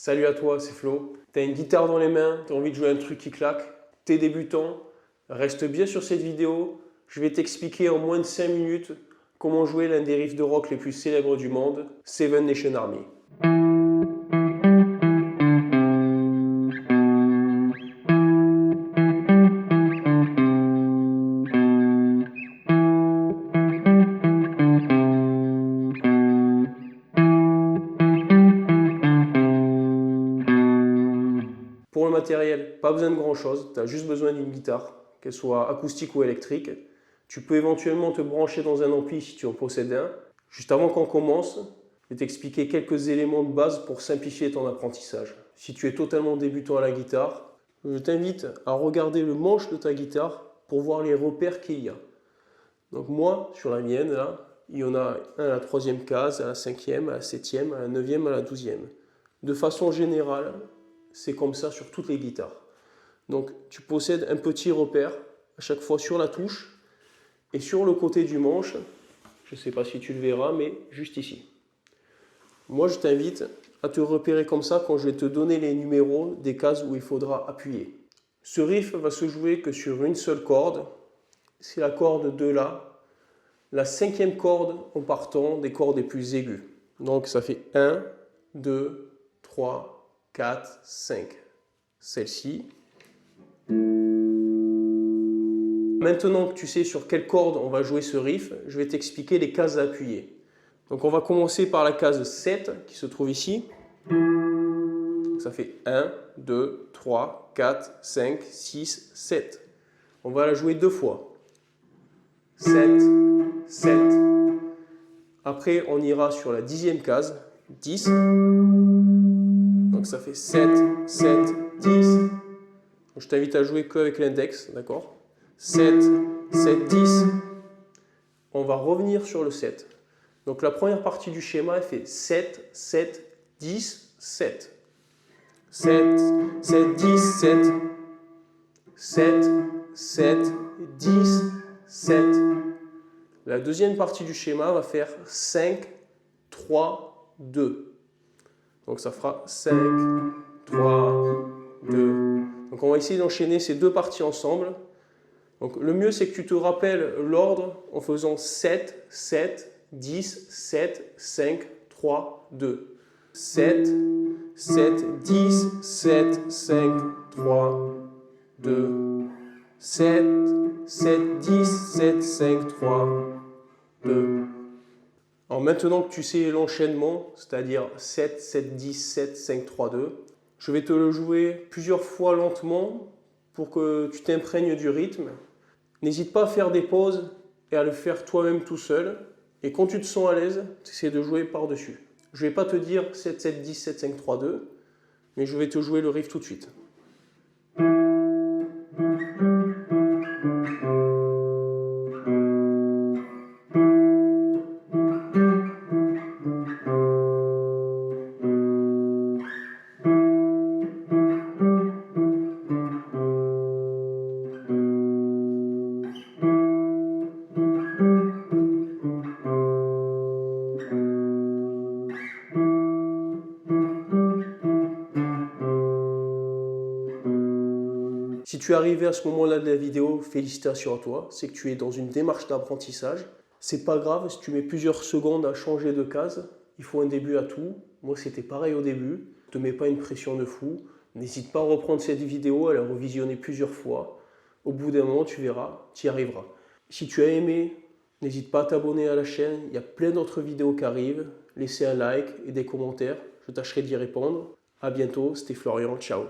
Salut à toi, c'est Flo. T'as une guitare dans les mains, t'as envie de jouer un truc qui claque, t'es débutant, reste bien sur cette vidéo. Je vais t'expliquer en moins de 5 minutes comment jouer l'un des riffs de rock les plus célèbres du monde, Seven Nation Army. Pour le matériel, pas besoin de grand chose, tu as juste besoin d'une guitare, qu'elle soit acoustique ou électrique. Tu peux éventuellement te brancher dans un ampli si tu en possèdes un. Juste avant qu'on commence, je vais t'expliquer quelques éléments de base pour simplifier ton apprentissage. Si tu es totalement débutant à la guitare, je t'invite à regarder le manche de ta guitare pour voir les repères qu'il y a. Donc moi, sur la mienne, là, il y en a un à la 3e case, à la 5e, à la 7e, à la 9e, à la 12e. De façon générale, c'est comme ça sur toutes les guitares. Donc tu possèdes un petit repère à chaque fois sur la touche et sur le côté du manche, je ne sais pas si tu le verras, mais juste ici. Moi je t'invite à te repérer comme ça quand je vais te donner les numéros des cases où il faudra appuyer. Ce riff va se jouer que sur une seule corde, c'est la corde de La. La 5e corde en partant des cordes les plus aiguës. Donc ça fait 1, 2, 3, 4, 5. Celle-ci. Maintenant que tu sais sur quelle corde on va jouer ce riff, je vais t'expliquer les cases à appuyer. Donc on va commencer par la case 7 qui se trouve ici. Ça fait 1, 2, 3, 4, 5, 6, 7. On va la jouer 2 fois. 7, 7. Après on ira sur la 10e case, 10. Donc ça fait 7, 7, 10. Donc je t'invite à jouer qu'avec l'index, d'accord? 7, 7, 10. On va revenir sur le 7. Donc la première partie du schéma, elle fait 7, 7, 10, 7. 7, 7, 10, 7. 7, 7, 10, 7. La deuxième partie du schéma va faire 5, 3, 2. Donc ça fera 5, 3, 2. Donc on va essayer d'enchaîner ces deux parties ensemble. Donc le mieux c'est que tu te rappelles l'ordre en faisant 7, 7, 10, 7, 5, 3, 2. 7, 7, 10, 7, 5, 3, 2. 7, 7, 10, 7, 5, 3, 2. Alors maintenant que tu sais l'enchaînement, c'est-à-dire 7, 7, 10, 7, 5, 3, 2, je vais te le jouer plusieurs fois lentement pour que tu t'imprègnes du rythme. N'hésite pas à faire des pauses et à le faire toi-même tout seul. Et quand tu te sens à l'aise, tu essaies de jouer par-dessus. Je ne vais pas te dire 7, 7, 10, 7, 5, 3, 2, mais je vais te jouer le riff tout de suite. Si tu es arrivé à ce moment-là de la vidéo, félicitations à toi, c'est que tu es dans une démarche d'apprentissage. C'est pas grave si tu mets plusieurs secondes à changer de case, il faut un début à tout. Moi c'était pareil au début, ne te mets pas une pression de fou. N'hésite pas à reprendre cette vidéo, à la revisionner plusieurs fois. Au bout d'un moment, tu verras, tu y arriveras. Si tu as aimé, n'hésite pas à t'abonner à la chaîne, il y a plein d'autres vidéos qui arrivent. Laissez un like et des commentaires, je tâcherai d'y répondre. A bientôt, c'était Florian, ciao.